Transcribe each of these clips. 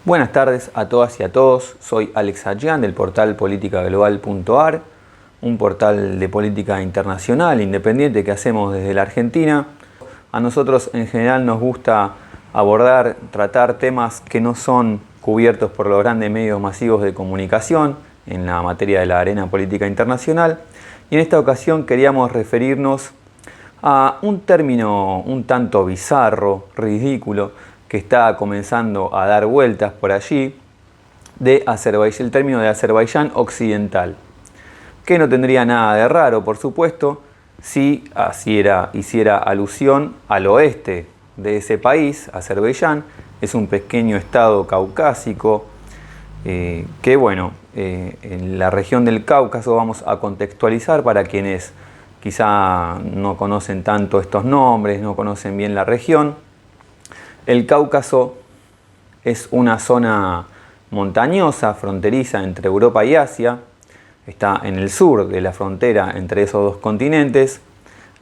Buenas tardes a todas y a todos, soy Alex Ajian del portal politicaglobal.ar, un portal de política internacional independiente que hacemos desde la Argentina. A nosotros en general nos gusta tratar temas que no son cubiertos por los grandes medios masivos de comunicación en la materia de la arena política internacional. Y en esta ocasión queríamos referirnos a un término un tanto bizarro, ridículo, que está comenzando a dar vueltas por allí, el término de Azerbaiyán occidental, que no tendría nada de raro, por supuesto, si hiciera alusión al oeste de ese país. Azerbaiyán es un pequeño estado caucásico que, en la región del Cáucaso, vamos a contextualizar para quienes quizá no conocen tanto estos nombres, no conocen bien la región. El Cáucaso es una zona montañosa, fronteriza entre Europa y Asia. Está en el sur de la frontera entre esos dos continentes.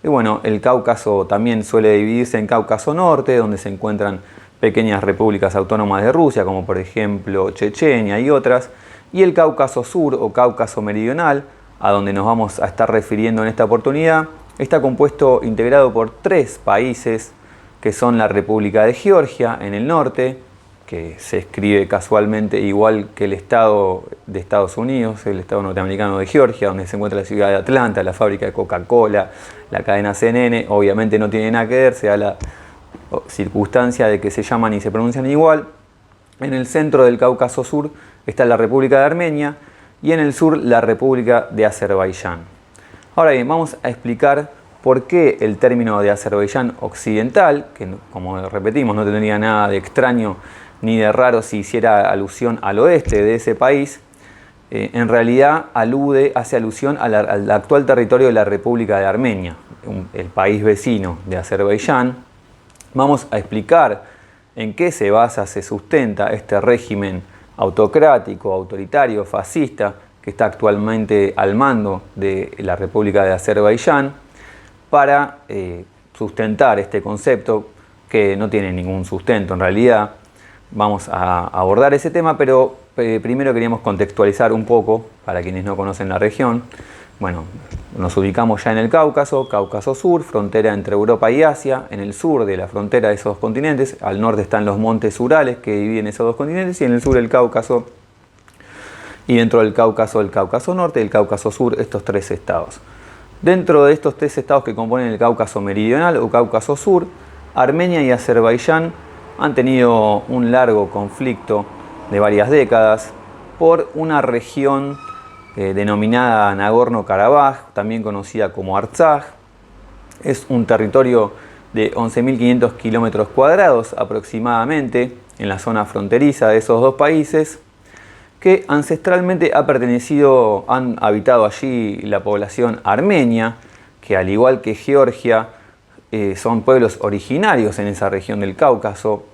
Y bueno, el Cáucaso también suele dividirse en Cáucaso Norte, donde se encuentran pequeñas repúblicas autónomas de Rusia, como por ejemplo Chechenia y otras. Y el Cáucaso Sur o Cáucaso Meridional, a donde nos vamos a estar refiriendo en esta oportunidad, está integrado por 3 países, que son la República de Georgia en el norte, que se escribe casualmente igual que el estado de Estados Unidos, el estado norteamericano de Georgia, donde se encuentra la ciudad de Atlanta, la fábrica de Coca-Cola, la cadena CNN. Obviamente no tiene nada que ver, se da la circunstancia de que se llaman y se pronuncian igual. En el centro del Cáucaso Sur está la República de Armenia y en el sur la República de Azerbaiyán. Ahora bien, vamos a explicar por qué el término de Azerbaiyán occidental, que como repetimos no tendría nada de extraño ni de raro si hiciera alusión al oeste de ese país, en realidad hace alusión al actual territorio de la República de Armenia, el país vecino de Azerbaiyán. Vamos a explicar en qué se sustenta este régimen autocrático, autoritario, fascista, que está actualmente al mando de la República de Azerbaiyán, para sustentar este concepto que no tiene ningún sustento en realidad. Vamos a abordar ese tema, pero primero queríamos contextualizar un poco para quienes no conocen la región. Bueno, nos ubicamos ya en el Cáucaso, Cáucaso Sur, frontera entre Europa y Asia, en el sur de la frontera de esos dos continentes. Al norte están los montes Urales que dividen esos dos continentes y en el sur el Cáucaso, y dentro del Cáucaso el Cáucaso Norte y el Cáucaso Sur, estos 3 estados. Dentro de estos 3 estados que componen el Cáucaso Meridional o Cáucaso Sur, Armenia y Azerbaiyán han tenido un largo conflicto de varias décadas por una región denominada Nagorno-Karabaj, también conocida como Artsaj. Es un territorio de 11.500 kilómetros cuadrados aproximadamente en la zona fronteriza de esos dos países, que ancestralmente han habitado allí la población armenia, que al igual que Georgia son pueblos originarios en esa región del Cáucaso.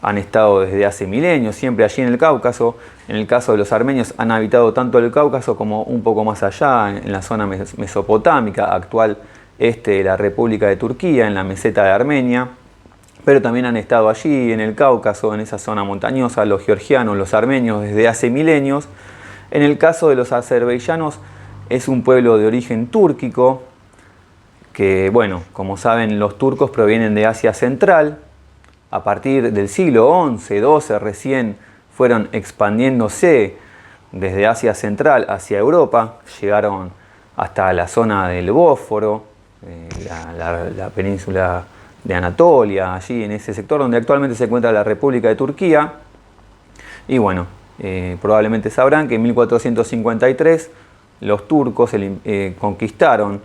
Han estado desde hace milenios, siempre allí en el Cáucaso. En el caso de los armenios han habitado tanto el Cáucaso como un poco más allá, en la zona mesopotámica, actual este de la República de Turquía, en la meseta de Armenia. Pero también han estado allí en el Cáucaso, en esa zona montañosa, los georgianos, los armenios, desde hace milenios. En el caso de los azerbaiyanos, es un pueblo de origen túrquico, que, como saben, los turcos provienen de Asia Central. A partir del siglo XI, XII, recién fueron expandiéndose desde Asia Central hacia Europa, llegaron hasta la zona del Bósforo, la península de Anatolia, allí en ese sector donde actualmente se encuentra la República de Turquía. Y probablemente sabrán que en 1453 los turcos conquistaron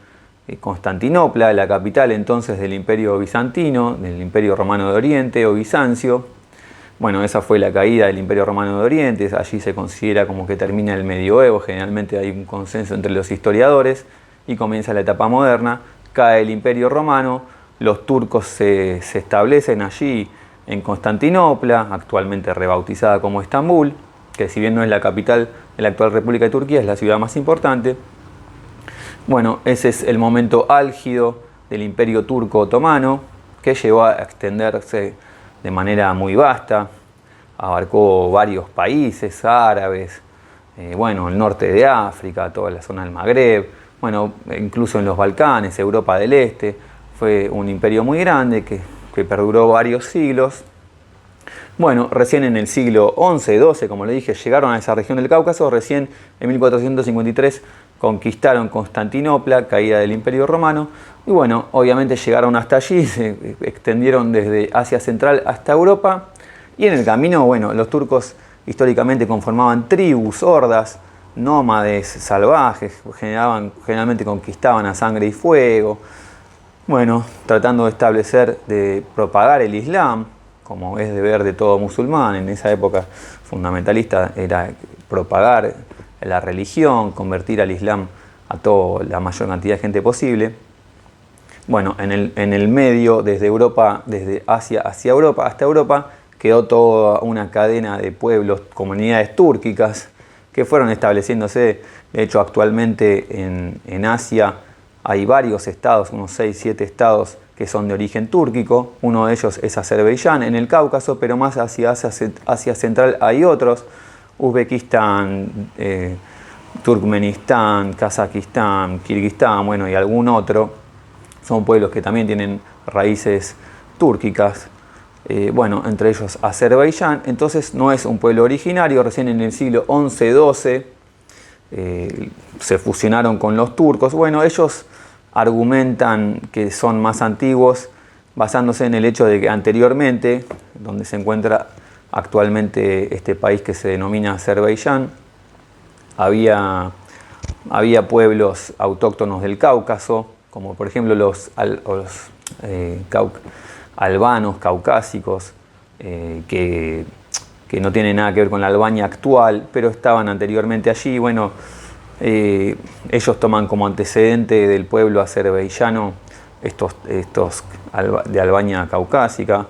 Constantinopla, la capital entonces del Imperio Bizantino, del Imperio Romano de Oriente o Bizancio. Esa fue la caída del Imperio Romano de Oriente. Allí se considera como que termina el medioevo, generalmente hay un consenso entre los historiadores, y comienza la etapa moderna. Cae el Imperio Romano, los turcos se establecen allí en Constantinopla, actualmente rebautizada como Estambul, que si bien no es la capital de la actual República de Turquía, es la ciudad más importante. Ese es el momento álgido del Imperio Turco Otomano, que llegó a extenderse de manera muy vasta abarcó varios países árabes, bueno, el norte de África, toda la zona del Magreb, bueno, incluso en los Balcanes, Europa del Este. Fue un imperio muy grande que perduró varios siglos. Bueno, recién en el siglo XI, XII, como le dije, llegaron a esa región del Cáucaso. Recién en 1453 conquistaron Constantinopla, caída del Imperio Romano. Y bueno, obviamente llegaron hasta allí, se extendieron desde Asia Central hasta Europa. Y en el camino, bueno, los turcos históricamente conformaban tribus, hordas, nómades, salvajes, generalmente conquistaban a sangre y fuego. Bueno, tratando de establecer, de propagar el Islam, como es deber de todo musulmán. En esa época fundamentalista era propagar la religión, convertir al Islam a toda la mayor cantidad de gente posible. Bueno, en el medio, desde Europa, desde Asia hacia Europa, hasta Europa, quedó toda una cadena de pueblos, comunidades túrquicas, que fueron estableciéndose. De hecho, actualmente en Asia hay varios estados, unos 6, 7 estados que son de origen túrquico. Uno de ellos es Azerbaiyán, en el Cáucaso, pero más hacia Asia Central hay otros: Uzbekistán, Turkmenistán, Kazajistán, Kirguistán, bueno, y algún otro. Son pueblos que también tienen raíces túrquicas. Bueno, entre ellos Azerbaiyán. Entonces no es un pueblo originario. Recién en el siglo XI-XII se fusionaron con los turcos. Bueno, ellos argumentan que son más antiguos basándose en el hecho de que anteriormente, donde se encuentra actualmente este país que se denomina Azerbaiyán, había pueblos autóctonos del Cáucaso, como por ejemplo los albanos caucásicos, que no tienen nada que ver con la Albania actual, pero estaban anteriormente allí. Bueno, ellos toman como antecedente del pueblo azerbaiyano estos de Albania caucásica.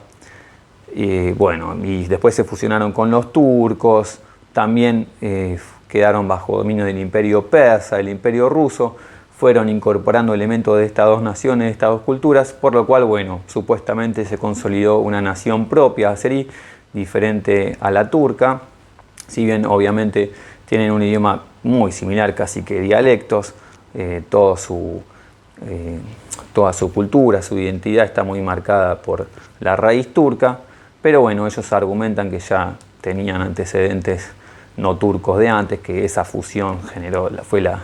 Bueno, y después se fusionaron con los turcos. También quedaron bajo dominio del imperio persa, del imperio ruso. Fueron incorporando elementos de estas dos naciones, de estas dos culturas, por lo cual, bueno, supuestamente se consolidó una nación propia, azerí, diferente a la turca. Si bien obviamente tienen un idioma muy similar, casi que dialectos, toda su cultura, su identidad está muy marcada por la raíz turca, pero bueno, ellos argumentan que ya tenían antecedentes no turcos de antes, que esa fusión fue la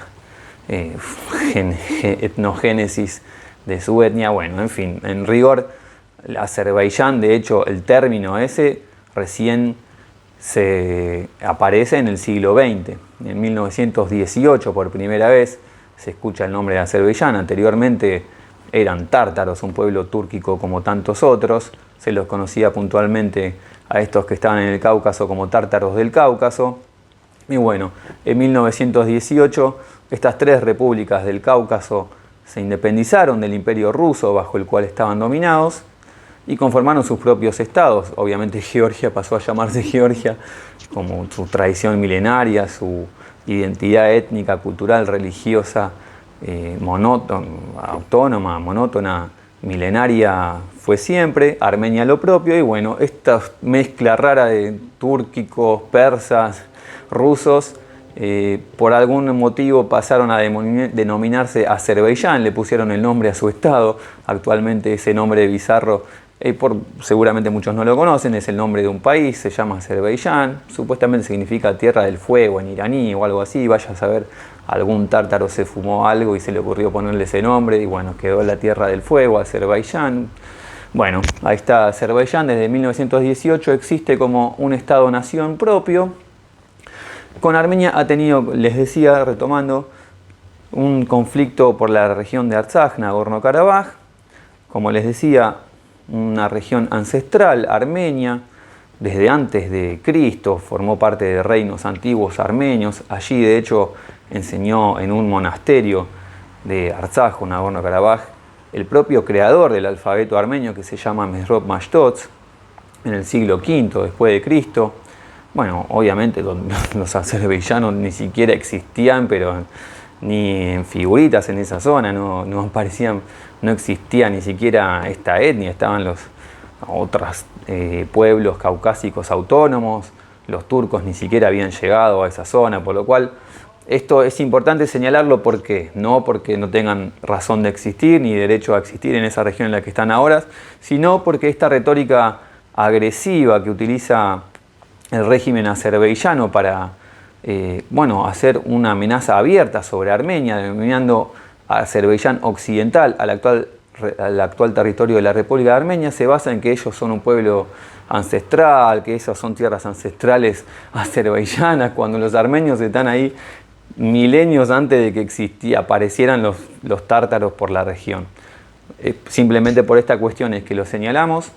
etnogénesis de su etnia. Bueno, en fin, en rigor, Azerbaiyán, de hecho, el término ese recién se aparece en el siglo XX. En 1918, por primera vez, se escucha el nombre de Azerbaiyán. Anteriormente eran tártaros, un pueblo túrquico como tantos otros. Se los conocía puntualmente a estos que estaban en el Cáucaso como tártaros del Cáucaso. Y bueno, en 1918 estas tres repúblicas del Cáucaso se independizaron del Imperio Ruso, bajo el cual estaban dominados, y conformaron sus propios estados. Obviamente Georgia pasó a llamarse Georgia, como su tradición milenaria, su identidad étnica, cultural, religiosa, autónoma, monótona, milenaria fue siempre. Armenia lo propio. Y bueno, esta mezcla rara de túrquicos, persas, rusos, por algún motivo pasaron a denominarse Azerbaiyán, le pusieron el nombre a su estado. Actualmente ese nombre bizarro, seguramente muchos no lo conocen, es el nombre de un país, se llama Azerbaiyán. Supuestamente significa tierra del fuego en iraní o algo así. Vaya a saber, algún tártaro se fumó algo y se le ocurrió ponerle ese nombre, y bueno, quedó la tierra del fuego, Azerbaiyán. Bueno, ahí está Azerbaiyán. Desde 1918 existe como un estado-nación propio. Con Armenia ha tenido, les decía, retomando, un conflicto por la región de Artsaj, Nagorno-Karabaj. Como les decía, una región ancestral, Armenia, desde antes de Cristo, formó parte de reinos antiguos armenios. Allí, de hecho, enseñó en un monasterio de Artsaj, Nagorno-Karabaj, el propio creador del alfabeto armenio, que se llama Mesrop Mashtots, en el siglo V después de Cristo. Bueno, obviamente los azerbaiyanos ni siquiera existían, pero ni en figuritas en esa zona, no aparecían, no existía ni siquiera esta etnia. Estaban otros pueblos caucásicos autónomos. Los turcos ni siquiera habían llegado a esa zona, por lo cual esto es importante señalarlo. ¿Por qué? No porque no tengan razón de existir ni derecho a existir en esa región en la que están ahora, sino porque esta retórica agresiva que utiliza el régimen azerbaiyano para hacer una amenaza abierta sobre Armenia, denominando a Azerbaiyán occidental al actual territorio de la República de Armenia, se basa en que ellos son un pueblo ancestral, que esas son tierras ancestrales azerbaiyanas, cuando los armenios están ahí milenios antes de que aparecieran los tártaros por la región. Simplemente por esta cuestión es que lo señalamos.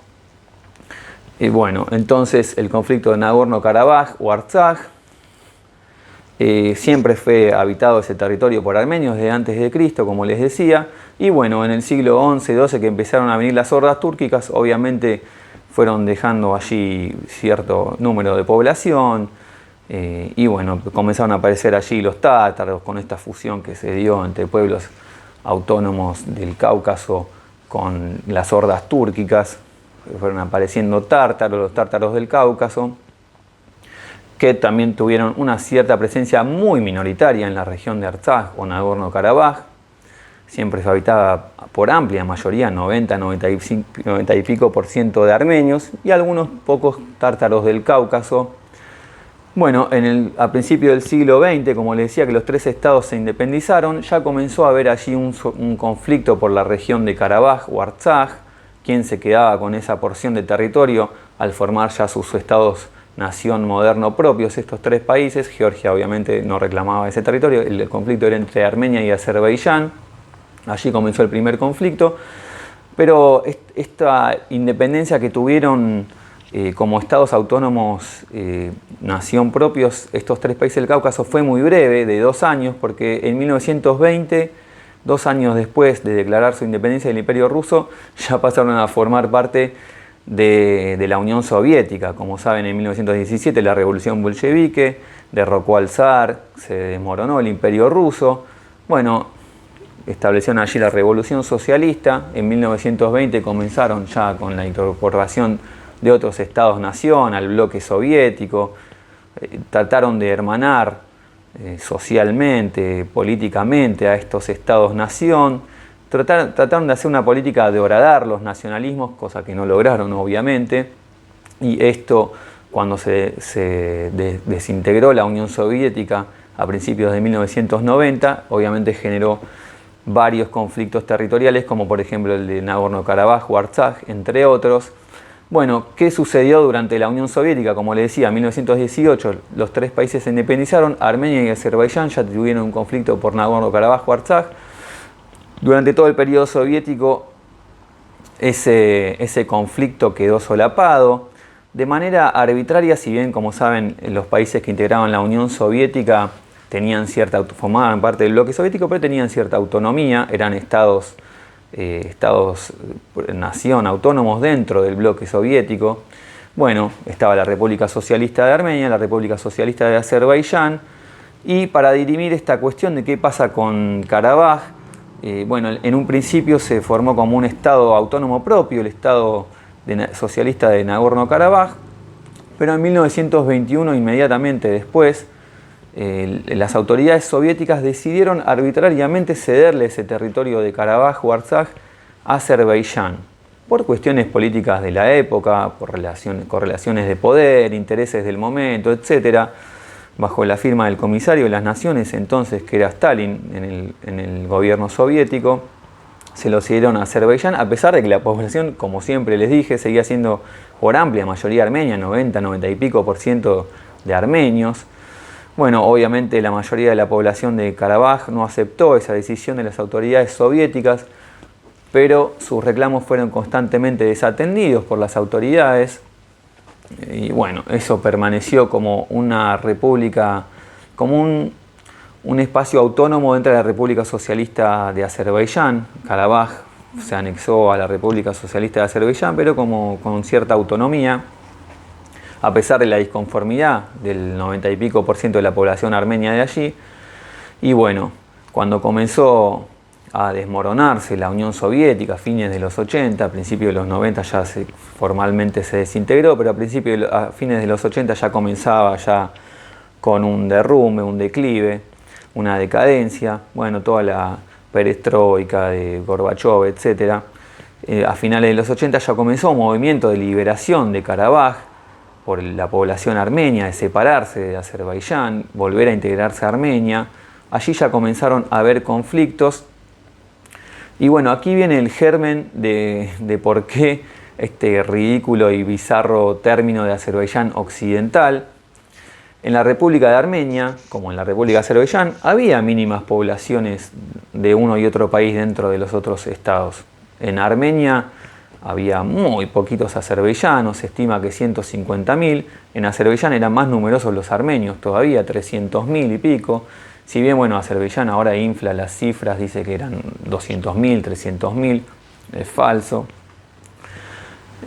Entonces el conflicto de Nagorno-Karabaj o Artsaj, siempre fue habitado ese territorio por armenios desde antes de Cristo, como les decía, y en el siglo XI-XII que empezaron a venir las hordas túrquicas, obviamente fueron dejando allí cierto número de población, comenzaron a aparecer allí los tártaros con esta fusión que se dio entre pueblos autónomos del Cáucaso con las hordas túrquicas. Fueron apareciendo los tártaros del Cáucaso, que también tuvieron una cierta presencia muy minoritaria en la región de Artsaj o Nagorno-Karabaj. Siempre fue habitada por amplia mayoría, 90 y pico por ciento de armenios y algunos pocos tártaros del Cáucaso. A principios del siglo XX, como les decía, que los tres estados se independizaron, ya comenzó a haber allí un conflicto por la región de Karabaj o Artsaj, quién se quedaba con esa porción de territorio al formar ya sus estados-nación moderno propios, estos tres países. Georgia obviamente no reclamaba ese territorio, el conflicto era entre Armenia y Azerbaiyán, allí comenzó el primer conflicto, pero esta independencia que tuvieron como estados autónomos, nación propios, estos tres países del Cáucaso fue muy breve, de 2 años, porque en 1920, 2 años después de declarar su independencia del Imperio Ruso, ya pasaron a formar parte de la Unión Soviética. Como saben, en 1917 la revolución bolchevique derrocó al zar, se desmoronó el Imperio Ruso. Establecieron allí la revolución socialista. En 1920 comenzaron ya con la incorporación de otros estados-nación al bloque soviético. Trataron de hermanar socialmente, políticamente a estos estados-nación. Trataron de hacer una política de horadar los nacionalismos, cosa que no lograron obviamente, y esto, cuando se desintegró la Unión Soviética a principios de 1990, obviamente generó varios conflictos territoriales, como por ejemplo el de Nagorno-Karabaj o Artsaj, entre otros. ¿Qué sucedió durante la Unión Soviética? Como les decía, en 1918 los tres países se independizaron, Armenia y Azerbaiyán ya tuvieron un conflicto por Nagorno-Karabaj o Artsaj. Durante todo el periodo soviético ese conflicto quedó solapado de manera arbitraria, si bien, como saben, los países que integraban la Unión Soviética formaban parte del bloque soviético, pero tenían cierta autonomía, eran estados-nación autónomos dentro del bloque soviético. Estaba la República Socialista de Armenia, la República Socialista de Azerbaiyán, y para dirimir esta cuestión de qué pasa con Karabaj, en un principio se formó como un estado autónomo propio, el estado socialista de Nagorno-Karabaj, pero en 1921, inmediatamente después, las autoridades soviéticas decidieron arbitrariamente cederle ese territorio de Karabaj o Artsaj a Azerbaiyán, por cuestiones políticas de la época, por correlaciones de poder, intereses del momento, etc., bajo la firma del comisario de las Naciones, entonces, que era Stalin, en el gobierno soviético. Se lo cedieron a Azerbaiyán, a pesar de que la población, como siempre les dije, seguía siendo por amplia mayoría armenia, 90 y pico por ciento de armenios. Obviamente la mayoría de la población de Karabaj no aceptó esa decisión de las autoridades soviéticas, pero sus reclamos fueron constantemente desatendidos por las autoridades. Y eso permaneció como una república, como un espacio autónomo dentro de la República Socialista de Azerbaiyán. Karabaj se anexó a la República Socialista de Azerbaiyán, pero con cierta autonomía, a pesar de la disconformidad del 90 y pico por ciento de la población armenia de allí. Y cuando comenzó a desmoronarse la Unión Soviética a fines de los 80, a principios de los 90 ya formalmente se desintegró, pero a fines de los 80 ya comenzaba ya con un derrumbe, un declive, una decadencia, bueno, toda la perestroika de Gorbachov, etc. A finales de los 80 ya comenzó un movimiento de liberación de Karabaj por la población armenia, de separarse de Azerbaiyán, volver a integrarse a Armenia. Allí ya comenzaron a haber conflictos. Y bueno, aquí viene el germen de por qué este ridículo y bizarro término de Azerbaiyán occidental. En la República de Armenia, como en la República de Azerbaiyán, había mínimas poblaciones de uno y otro país dentro de los otros estados. En Armenia había muy poquitos azerbaiyanos, se estima que 150.000. En Azerbaiyán eran más numerosos los armenios, todavía 300.000 y pico. Si bien, bueno, Azerbaiyán ahora infla las cifras, dice que eran 200.000, 300.000, es falso.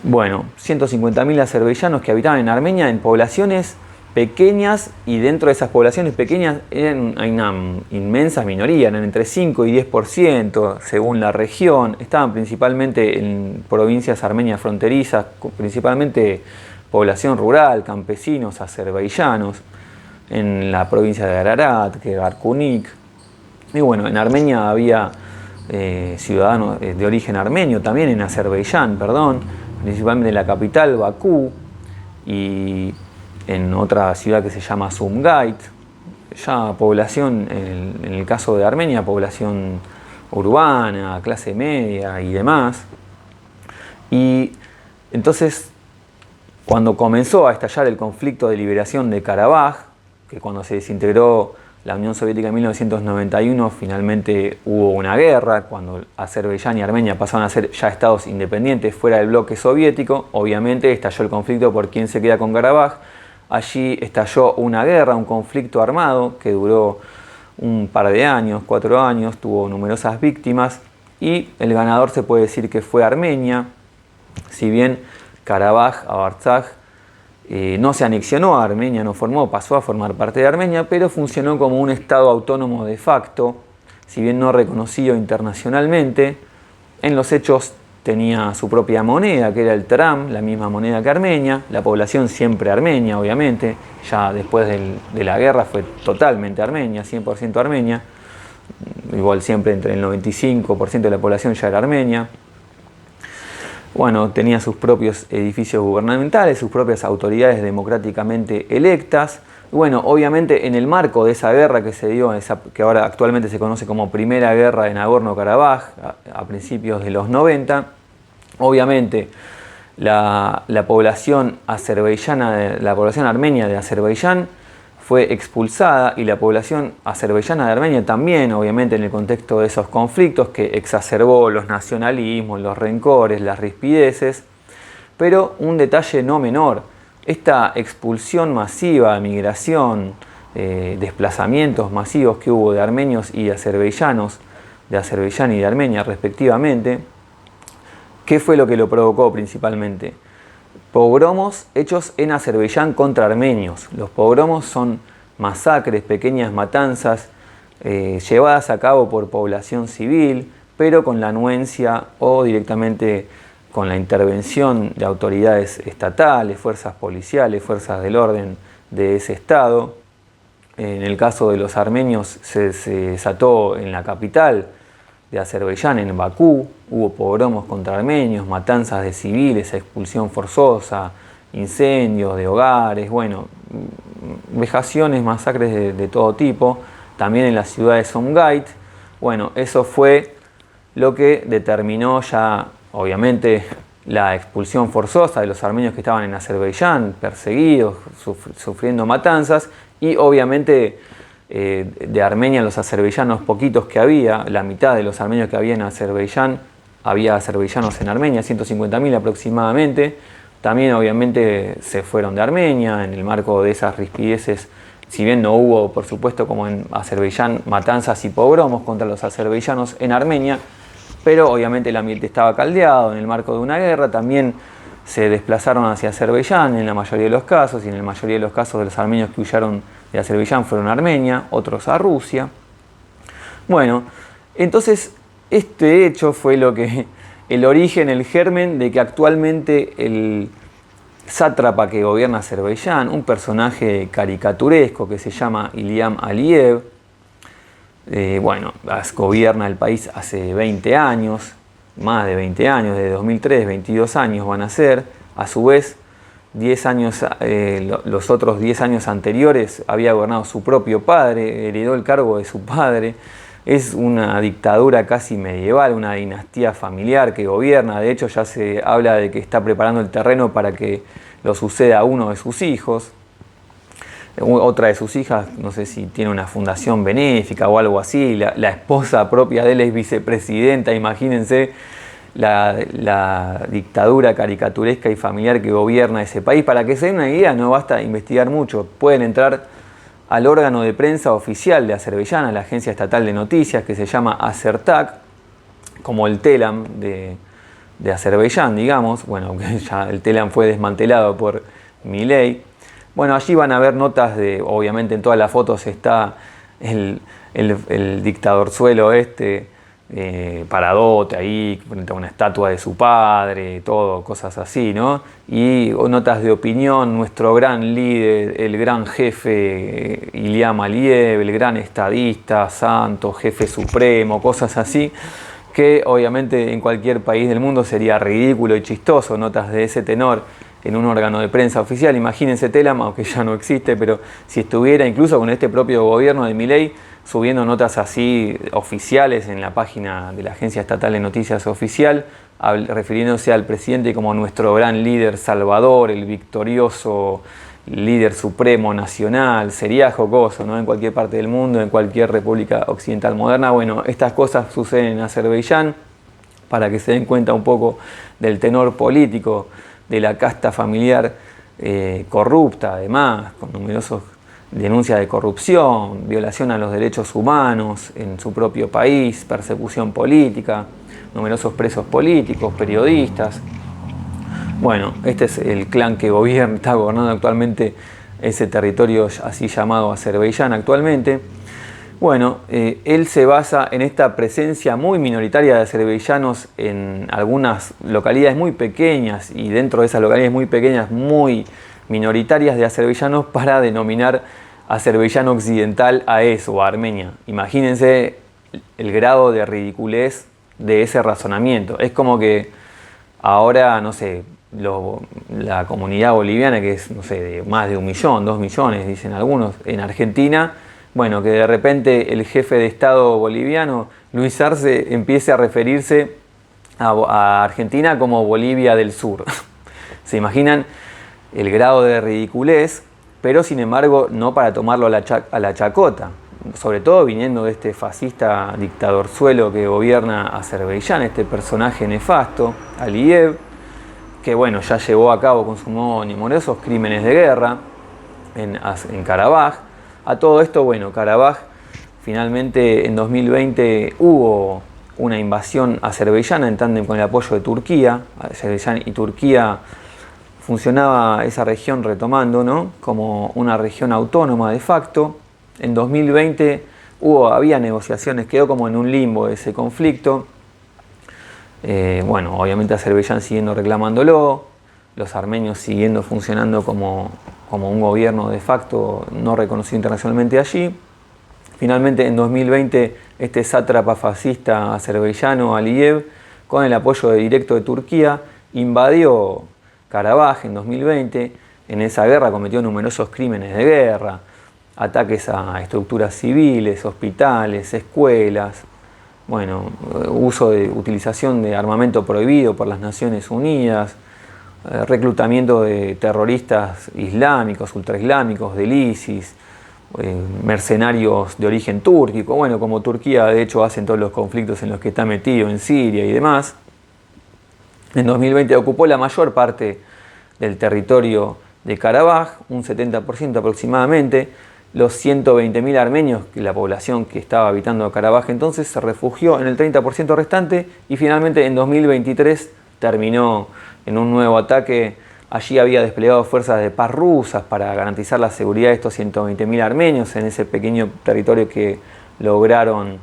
Bueno, 150.000 azerbaiyanos que habitaban en Armenia en poblaciones pequeñas, y dentro de esas poblaciones pequeñas hay una inmensa minoría, eran entre 5 y 10% según la región. Estaban principalmente en provincias armenias fronterizas, principalmente población rural, campesinos azerbaiyanos, en la provincia de Ararat, que Arkunik. Y bueno, en Armenia había ciudadanos de origen armenio, también en Azerbaiyán, principalmente en la capital, Bakú, y en otra ciudad que se llama Sumgait. Ya población, en el caso de Armenia, población urbana, clase media y demás. Y entonces, cuando comenzó a estallar el conflicto de liberación de Karabaj, que cuando se desintegró la Unión Soviética en 1991, finalmente hubo una guerra, cuando Azerbaiyán y Armenia pasaron a ser ya estados independientes fuera del bloque soviético, obviamente estalló el conflicto por quién se queda con Karabaj. Allí estalló una guerra, un conflicto armado que duró un par de años, 4 años, tuvo numerosas víctimas, y el ganador se puede decir que fue Armenia. Si bien Karabaj, Artsaj, no se anexionó a Armenia, pasó a formar parte de Armenia, pero funcionó como un estado autónomo de facto, si bien no reconocido internacionalmente. En los hechos tenía su propia moneda, que era el TRAM, la misma moneda que Armenia, la población siempre armenia, obviamente, ya después de la guerra fue totalmente armenia, 100% armenia, igual siempre entre el 95% de la población ya era armenia. Bueno, tenía sus propios edificios gubernamentales, sus propias autoridades democráticamente electas. Bueno, obviamente en el marco de esa guerra que se dio, que ahora actualmente se conoce como Primera Guerra de Nagorno-Karabaj, a principios de los 90, obviamente la población azerbaiyana, la población armenia de Azerbaiyán fue expulsada, y la población azerbaiyana de Armenia también, obviamente en el contexto de esos conflictos que exacerbó los nacionalismos, los rencores, las rispideces. Pero un detalle no menor: esta expulsión masiva, migración, desplazamientos masivos que hubo de armenios y azerbaiyanos, de Azerbaiyán y de Armenia respectivamente, ¿qué fue lo que lo provocó principalmente? Pogromos hechos en Azerbaiyán contra armenios. Los pogromos son masacres, pequeñas matanzas llevadas a cabo por población civil, pero con la anuencia o directamente con la intervención de autoridades estatales, fuerzas policiales, fuerzas del orden de ese estado. En el caso de los armenios se desató en la capital de Azerbaiyán, en Bakú. Hubo pogromos contra armenios, matanzas de civiles, expulsión forzosa, incendios de hogares, bueno, vejaciones, masacres de todo tipo. También en la ciudad de Sumgait. Bueno, eso fue lo que determinó ya, obviamente, la expulsión forzosa de los armenios que estaban en Azerbaiyán, perseguidos, sufriendo matanzas, y obviamente de Armenia, los azerbaiyanos poquitos que había, la mitad de los armenios que había en Azerbaiyán, había azerbaiyanos en Armenia, 150.000 aproximadamente. También obviamente se fueron de Armenia en el marco de esas rispideces. Si bien no hubo, por supuesto, como en Azerbaiyán, matanzas y pogromos contra los azerbaiyanos en Armenia, pero obviamente el ambiente estaba caldeado en el marco de una guerra. También se desplazaron hacia Azerbaiyán en la mayoría de los casos, y en la mayoría de los casos de los armenios que huyeron de Azerbaiyán fueron a Armenia, otros a Rusia. Bueno, entonces este hecho fue el origen, el germen de que actualmente el sátrapa que gobierna Azerbaiyán, un personaje caricaturesco que se llama Ilham Aliyev, gobierna el país hace 20 años, más de 20 años, desde 2003, 22 años van a ser. A su vez, 10 años, los otros 10 años anteriores había gobernado su propio padre, heredó el cargo de su padre. Es una dictadura casi medieval, una dinastía familiar que gobierna. De hecho, ya se habla de que está preparando el terreno para que lo suceda a uno de sus hijos. Otra de sus hijas, no sé si tiene una fundación benéfica o algo así. La esposa propia de él es vicepresidenta. Imagínense la dictadura caricaturesca y familiar que gobierna ese país. Para que se den una idea, no basta investigar mucho. Pueden entrar al órgano de prensa oficial de Azerbaiyán, a la agencia estatal de noticias que se llama Azertak, como el Telam de Azerbaiyán, digamos. Bueno, ya el Telam fue desmantelado por Milei. Bueno, allí van a ver notas obviamente en todas las fotos está el dictadorzuelo paradote ahí frente a una estatua de su padre, todo, cosas así, ¿no? Y notas de opinión, nuestro gran líder, el gran jefe Ilham Aliyev, el gran estadista, santo, jefe supremo, cosas así, que obviamente en cualquier país del mundo sería ridículo y chistoso, notas de ese tenor en un órgano de prensa oficial. Imagínense Telam, aunque ya no existe, pero si estuviera incluso con este propio gobierno de Milei, subiendo notas así oficiales en la página de la Agencia Estatal de Noticias Oficial, refiriéndose al presidente como nuestro gran líder salvador, el victorioso líder supremo nacional, sería jocoso, ¿no? En cualquier parte del mundo, en cualquier república occidental moderna. Bueno, estas cosas suceden en Azerbaiyán, para que se den cuenta un poco del tenor político, de la casta familiar corrupta, además, con numerosos denuncias de corrupción, violación a los derechos humanos en su propio país, persecución política, numerosos presos políticos, periodistas. Bueno, este es el clan que está gobernando actualmente ese territorio así llamado Azerbaiyán actualmente. Bueno, él se basa en esta presencia muy minoritaria de azerbaiyanos en algunas localidades muy pequeñas, y dentro de esas localidades muy pequeñas, muy minoritarias de azerbaiyanos, para denominar Azerbaiyán occidental a eso, a Armenia. Imagínense el grado de ridiculez de ese razonamiento. Es como que ahora, no sé, la comunidad boliviana, que es, no sé, de más de 1 millón, 2 millones, dicen algunos, en Argentina, bueno, que de repente el jefe de Estado boliviano, Luis Arce, empiece a referirse a Argentina como Bolivia del Sur. ¿Se imaginan el grado de ridiculez? Pero sin embargo no para tomarlo a la chacota, sobre todo viniendo de este fascista dictadorzuelo que gobierna Azerbaiyán, este personaje nefasto, Aliyev, que bueno, ya llevó a cabo, consumó numerosos crímenes de guerra en Karabaj. A todo esto, bueno, Karabaj, finalmente en 2020 hubo una invasión azerbaiyana en tándem con el apoyo de Turquía. Azerbaiyán y Turquía funcionaba esa región retomando, ¿no?, como una región autónoma de facto. En 2020 había negociaciones, quedó como en un limbo ese conflicto. Bueno, obviamente Azerbaiyán siguiendo reclamándolo, los armenios siguiendo funcionando como un gobierno de facto no reconocido internacionalmente allí. Finalmente en 2020 este sátrapa fascista azerbaiyano Aliyev, con el apoyo directo de Turquía, invadió Karabaj en 2020. En esa guerra cometió numerosos crímenes de guerra, ataques a estructuras civiles, hospitales, escuelas, bueno, utilización de armamento prohibido por las Naciones Unidas, reclutamiento de terroristas islámicos, ultraislámicos, del ISIS, mercenarios de origen túrquico, bueno, como Turquía de hecho hace en todos los conflictos en los que está metido, en Siria y demás. En 2020 ocupó la mayor parte del territorio de Karabaj, un 70% aproximadamente. Los 120.000 armenios, la población que estaba habitando Karabaj entonces, se refugió en el 30% restante, y finalmente en 2023 terminó en un nuevo ataque. Allí había desplegado fuerzas de paz rusas para garantizar la seguridad de estos 120.000 armenios en ese pequeño territorio que lograron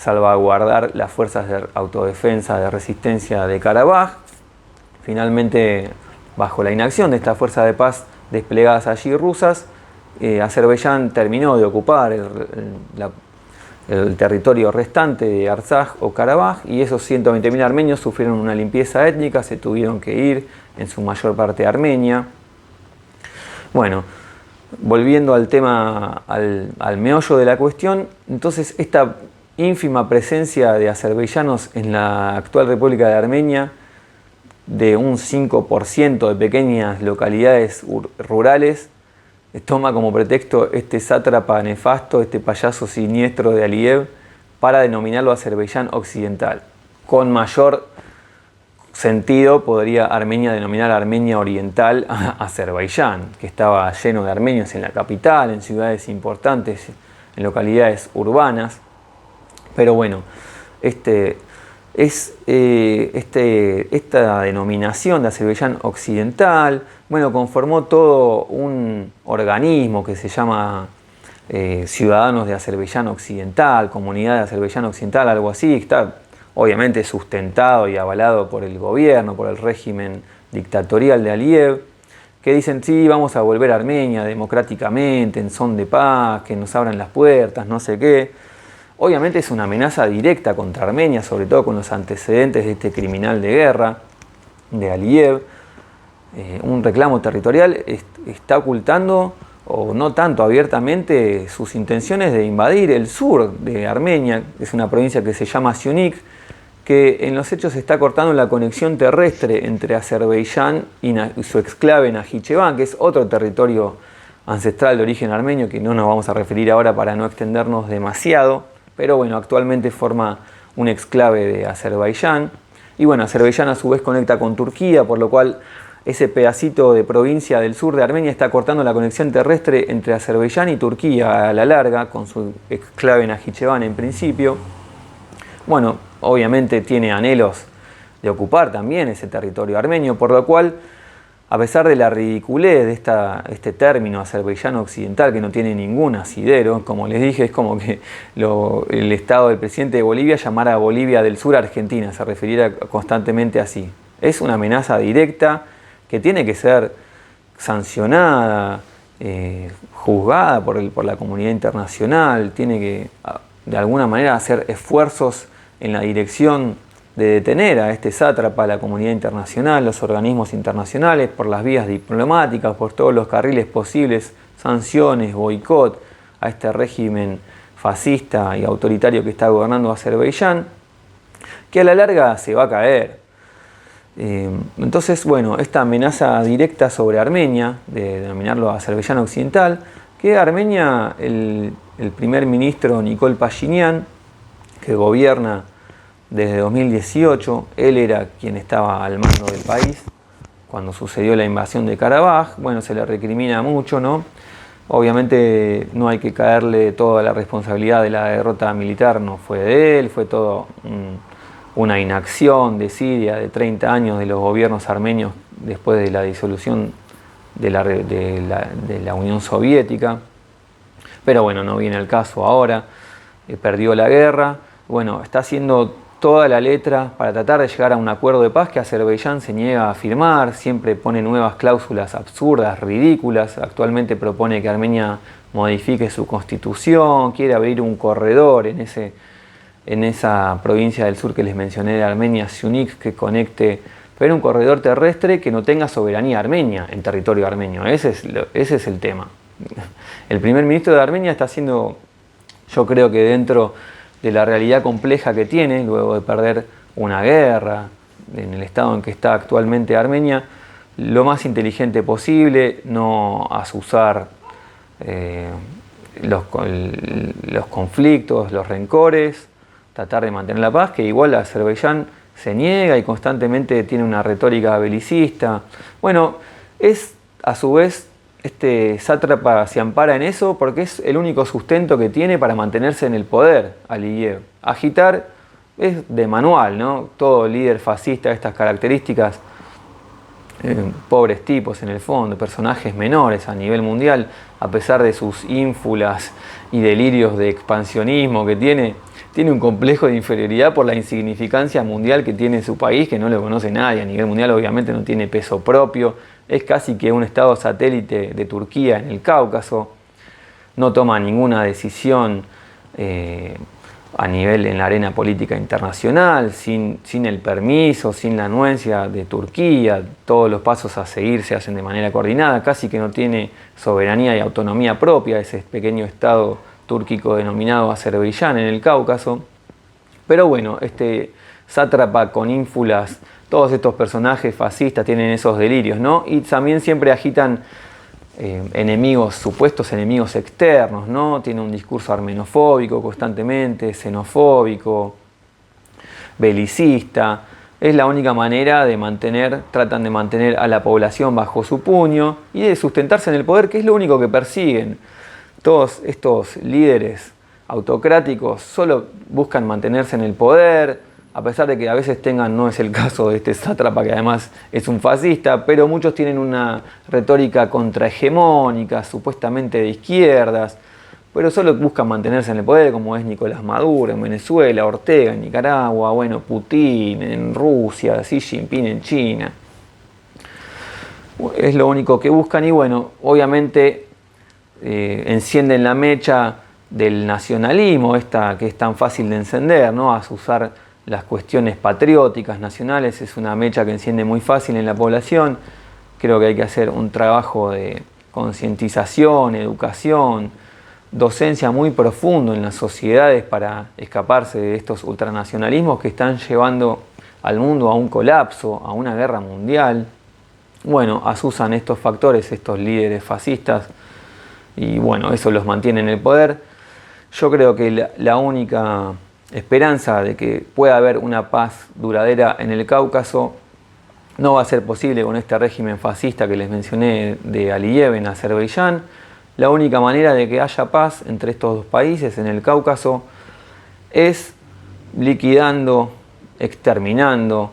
salvaguardar las fuerzas de autodefensa, de resistencia de Karabaj. Finalmente, bajo la inacción de estas fuerzas de paz desplegadas allí rusas, Azerbaiyán terminó de ocupar el territorio restante de Artsaj o Karabaj, y esos 120.000 armenios sufrieron una limpieza étnica, se tuvieron que ir en su mayor parte a Armenia. Bueno, volviendo al tema, al meollo de la cuestión, entonces esta ínfima presencia de azerbaiyanos en la actual República de Armenia, de un 5% de pequeñas localidades rurales, toma como pretexto este sátrapa nefasto, este payaso siniestro de Aliyev, para denominarlo Azerbaiyán occidental. Con mayor sentido podría Armenia denominar Armenia oriental a Azerbaiyán, que estaba lleno de armenios en la capital, en ciudades importantes, en localidades urbanas. Pero bueno, esta denominación de Azerbaiyán occidental, bueno, conformó todo un organismo que se llama Ciudadanos de Azerbaiyán Occidental, Comunidad de Azerbaiyán Occidental, algo así. Está obviamente sustentado y avalado por el gobierno, por el régimen dictatorial de Aliyev, que dicen, sí, vamos a volver a Armenia democráticamente, en son de paz, que nos abran las puertas, no sé qué. Obviamente es una amenaza directa contra Armenia, sobre todo con los antecedentes de este criminal de guerra, de Aliyev. Un reclamo territorial está ocultando, o no tanto abiertamente, sus intenciones de invadir el sur de Armenia, que es una provincia que se llama Syunik, que en los hechos está cortando la conexión terrestre entre Azerbaiyán y su exclave Najicheván, que es otro territorio ancestral de origen armenio, que no nos vamos a referir ahora para no extendernos demasiado, pero bueno, actualmente forma un exclave de Azerbaiyán. Y bueno, Azerbaiyán a su vez conecta con Turquía, por lo cual ese pedacito de provincia del sur de Armenia está cortando la conexión terrestre entre Azerbaiyán y Turquía a la larga, con su exclave Najicheván en principio. Bueno, obviamente tiene anhelos de ocupar también ese territorio armenio, por lo cual, a pesar de la ridiculez de este término Azerbaiyán occidental, que no tiene ningún asidero, como les dije, es como que el estado del presidente de Bolivia llamara a Bolivia del sur Argentina, se refiriera constantemente así. Es una amenaza directa que tiene que ser sancionada, juzgada por la comunidad internacional, tiene que de alguna manera hacer esfuerzos en la dirección de detener a este sátrapa, la comunidad internacional, los organismos internacionales, por las vías diplomáticas, por todos los carriles posibles, sanciones, boicot a este régimen fascista y autoritario que está gobernando Azerbaiyán, que a la larga se va a caer. Entonces, bueno, esta amenaza directa sobre Armenia, de denominarlo Azerbaiyán occidental, que Armenia, el primer ministro Nikol Pashinyan, que gobierna desde 2018, él era quien estaba al mando del país cuando sucedió la invasión de Karabaj. Bueno, se le recrimina mucho, ¿no? Obviamente no hay que caerle toda la responsabilidad de la derrota militar, no fue de él, fue todo una inacción de Siria de 30 años de los gobiernos armenios después de la disolución de la Unión Soviética. Pero bueno, no viene al caso ahora, perdió la guerra. Bueno, está haciendo toda la letra para tratar de llegar a un acuerdo de paz que Azerbaiyán se niega a firmar, siempre pone nuevas cláusulas absurdas, ridículas. Actualmente propone que Armenia modifique su constitución, quiere abrir un corredor en esa provincia del sur que les mencioné de Armenia, Syunik, que conecte, pero un corredor terrestre que no tenga soberanía armenia en territorio armenio. Ese es el tema. El primer ministro de Armenia está haciendo, yo creo que dentro de la realidad compleja que tiene, luego de perder una guerra, en el estado en que está actualmente Armenia, lo más inteligente posible, no azuzar los conflictos, los rencores, tratar de mantener la paz, que igual Azerbaiyán se niega y constantemente tiene una retórica belicista. Bueno, es a su vez, este sátrapa se ampara en eso porque es el único sustento que tiene para mantenerse en el poder, Aliyev. Agitar es de manual, ¿no? Todo líder fascista de estas características, pobres tipos en el fondo, personajes menores a nivel mundial, a pesar de sus ínfulas y delirios de expansionismo que tiene, tiene un complejo de inferioridad por la insignificancia mundial que tiene su país, que no lo conoce nadie. A nivel mundial obviamente no tiene peso propio, es casi que un estado satélite de Turquía en el Cáucaso, no toma ninguna decisión a nivel en la arena política internacional, sin el permiso, sin la anuencia de Turquía. Todos los pasos a seguir se hacen de manera coordinada, casi que no tiene soberanía y autonomía propia, ese pequeño estado túrquico denominado Azerbaiyán en el Cáucaso. Pero bueno, este sátrapa con ínfulas, todos estos personajes fascistas tienen esos delirios, ¿no? Y también siempre agitan enemigos, supuestos enemigos externos, ¿no? Tiene un discurso armenofóbico constantemente, xenofóbico, belicista. Es la única manera de tratan de mantener a la población bajo su puño y de sustentarse en el poder, que es lo único que persiguen. Todos estos líderes autocráticos solo buscan mantenerse en el poder, a pesar de que a veces no es el caso de este sátrapa que además es un fascista, pero muchos tienen una retórica contrahegemónica, supuestamente de izquierdas, pero solo buscan mantenerse en el poder, como es Nicolás Maduro en Venezuela, Ortega en Nicaragua, bueno, Putin en Rusia, Xi Jinping en China. Es lo único que buscan y bueno, obviamente encienden la mecha del nacionalismo, esta que es tan fácil de encender, ¿no? Azuzar las cuestiones patrióticas, nacionales, es una mecha que enciende muy fácil en la población. Creo que hay que hacer un trabajo de concientización, educación, docencia muy profundo en las sociedades para escaparse de estos ultranacionalismos que están llevando al mundo a un colapso, a una guerra mundial. Bueno, azuzan estos factores, estos líderes fascistas, y bueno, eso los mantiene en el poder. Yo creo que la única esperanza de que pueda haber una paz duradera en el Cáucaso no va a ser posible con este régimen fascista que les mencioné de Aliyev en Azerbaiyán. La única manera de que haya paz entre estos dos países en el Cáucaso es liquidando, exterminando,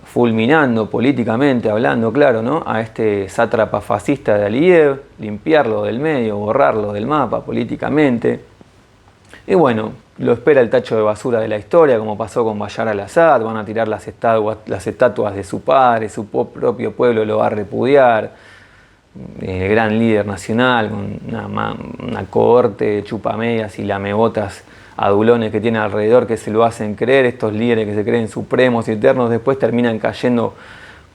fulminando políticamente hablando, claro, ¿no?, a este sátrapa fascista de Aliyev, limpiarlo del medio, borrarlo del mapa políticamente. Y bueno, lo espera el tacho de basura de la historia, como pasó con Bashar al-Assad. Van a tirar las estatuas de su padre, su propio pueblo lo va a repudiar. El gran líder nacional, con una cohorte de chupamedias y lamebotas adulones que tiene alrededor que se lo hacen creer. Estos líderes que se creen supremos y eternos después terminan cayendo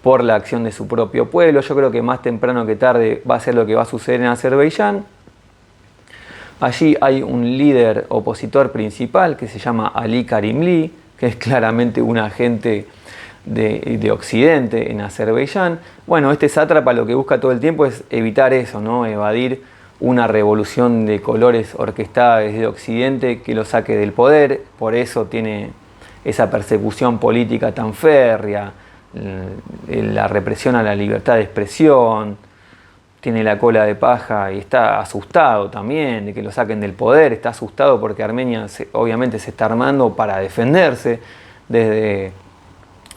por la acción de su propio pueblo. Yo creo que más temprano que tarde va a ser lo que va a suceder en Azerbaiyán. Allí hay un líder opositor principal que se llama Ali Karimli, que es claramente un agente de Occidente en Azerbaiyán. Bueno, este sátrapa lo que busca todo el tiempo es evitar eso, ¿no?, evadir una revolución de colores orquestada desde Occidente que lo saque del poder. Por eso tiene esa persecución política tan férrea, la represión a la libertad de expresión. Tiene la cola de paja y está asustado también de que lo saquen del poder. Está asustado porque Armenia obviamente se está armando para defenderse desde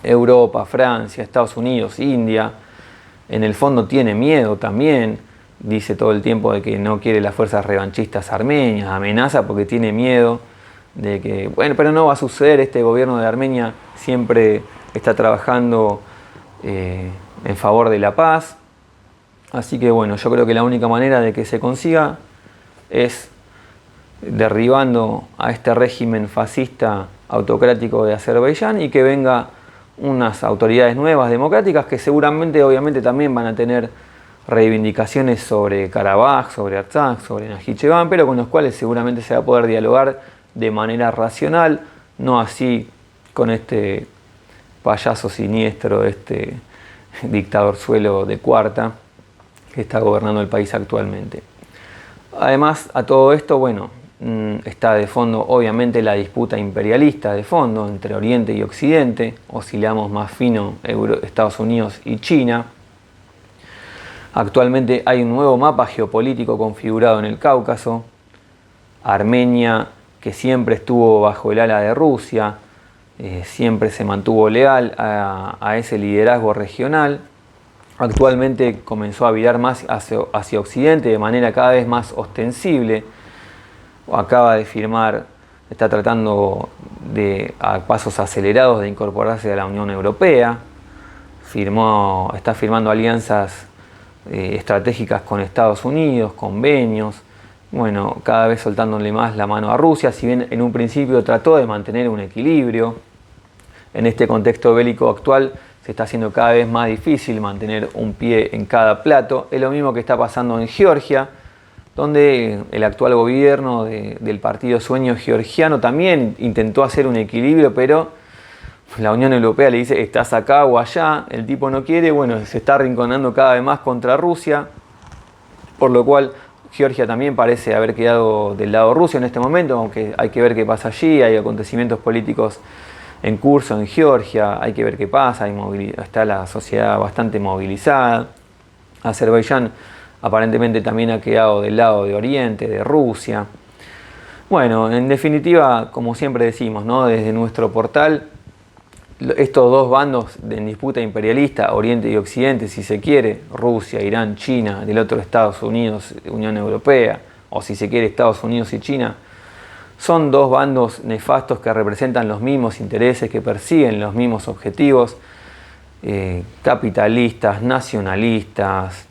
Europa, Francia, Estados Unidos, India. En el fondo tiene miedo también. Dice todo el tiempo de que no quiere las fuerzas revanchistas armenias. Amenaza porque tiene miedo de que, bueno, pero no va a suceder. Este gobierno de Armenia siempre está trabajando en favor de la paz. Así que bueno, yo creo que la única manera de que se consiga es derribando a este régimen fascista autocrático de Azerbaiyán y que venga unas autoridades nuevas democráticas que seguramente, obviamente, también van a tener reivindicaciones sobre Karabaj, sobre Artsakh, sobre Najicheván, pero con los cuales seguramente se va a poder dialogar de manera racional, no así con este payaso siniestro, este dictadorzuelo de cuarta que está gobernando el país actualmente. Además, a todo esto, bueno, está de fondo obviamente la disputa imperialista de fondo entre Oriente y Occidente. Oscilamos más fino Estados Unidos y China. Actualmente hay un nuevo mapa geopolítico configurado en el Cáucaso. Armenia, que siempre estuvo bajo el ala de Rusia, siempre se mantuvo leal a ese liderazgo regional. Actualmente comenzó a virar más hacia Occidente de manera cada vez más ostensible. Acaba de firmar está tratando a pasos acelerados de incorporarse a la Unión Europea, está firmando alianzas estratégicas con Estados Unidos, convenios, bueno, cada vez soltándole más la mano a Rusia, si bien en un principio trató de mantener un equilibrio. En este contexto bélico actual se está haciendo cada vez más difícil mantener un pie en cada plato. Es lo mismo que está pasando en Georgia, donde el actual gobierno del partido Sueño Georgiano también intentó hacer un equilibrio, pero la Unión Europea le dice, estás acá o allá, el tipo no quiere, bueno, se está arrinconando cada vez más contra Rusia, por lo cual Georgia también parece haber quedado del lado ruso en este momento, aunque hay que ver qué pasa allí, hay acontecimientos políticos en curso en Georgia, hay que ver qué pasa, está la sociedad bastante movilizada. Azerbaiyán aparentemente también ha quedado del lado de Oriente, de Rusia. Bueno, en definitiva, como siempre decimos, ¿no? Desde nuestro portal, estos dos bandos en disputa imperialista, Oriente y Occidente, si se quiere, Rusia, Irán, China, del otro Estados Unidos, Unión Europea, o si se quiere Estados Unidos y China, son dos bandos nefastos que representan los mismos intereses, que persiguen los mismos objetivos, capitalistas, nacionalistas.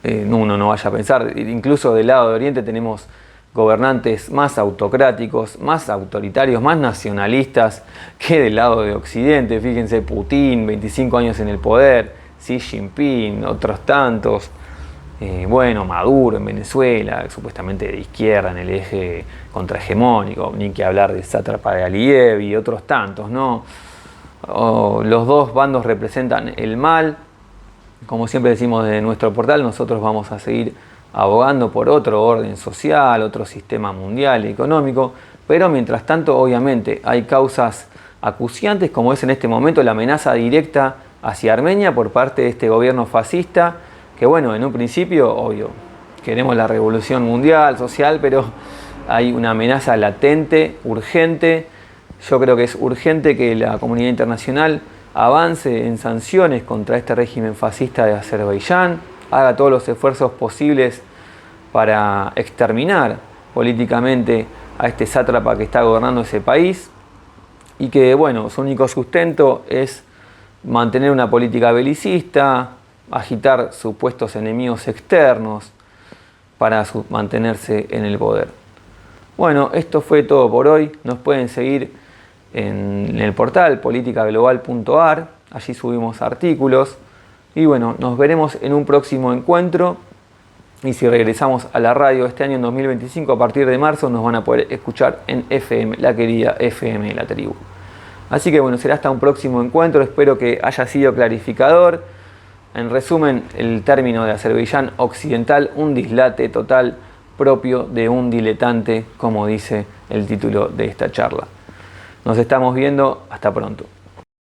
Uno no vaya a pensar, incluso del lado de Oriente tenemos gobernantes más autocráticos, más autoritarios, más nacionalistas que del lado de Occidente. Fíjense, Putin, 25 años en el poder, Xi Jinping, otros tantos. Bueno, Maduro en Venezuela, supuestamente de izquierda en el eje contrahegemónico, ni que hablar de sátrapa de Aliyev y otros tantos, ¿no? Los dos bandos representan el mal. Como siempre decimos desde nuestro portal, nosotros vamos a seguir abogando por otro orden social, otro sistema mundial y económico, pero mientras tanto, obviamente, hay causas acuciantes, como es en este momento la amenaza directa hacia Armenia por parte de este gobierno fascista, que bueno, en un principio, obvio, queremos la revolución mundial, social, pero hay una amenaza latente, urgente. Yo creo que es urgente que la comunidad internacional avance en sanciones contra este régimen fascista de Azerbaiyán, haga todos los esfuerzos posibles para exterminar políticamente a este sátrapa que está gobernando ese país y que, bueno, su único sustento es mantener una política belicista, agitar supuestos enemigos externos para mantenerse en el poder. Bueno, esto fue todo por hoy. Nos pueden seguir en el portal politicaglobal.ar, allí subimos artículos y bueno, nos veremos en un próximo encuentro. Y si regresamos a la radio este año en 2025, a partir de marzo nos van a poder escuchar en FM, la querida FM de la tribu. Así que bueno, será hasta un próximo encuentro, espero que haya sido clarificador. En resumen, el término de Azerbaiyán occidental, un dislate total propio de un diletante, como dice el título de esta charla. Nos estamos viendo, hasta pronto.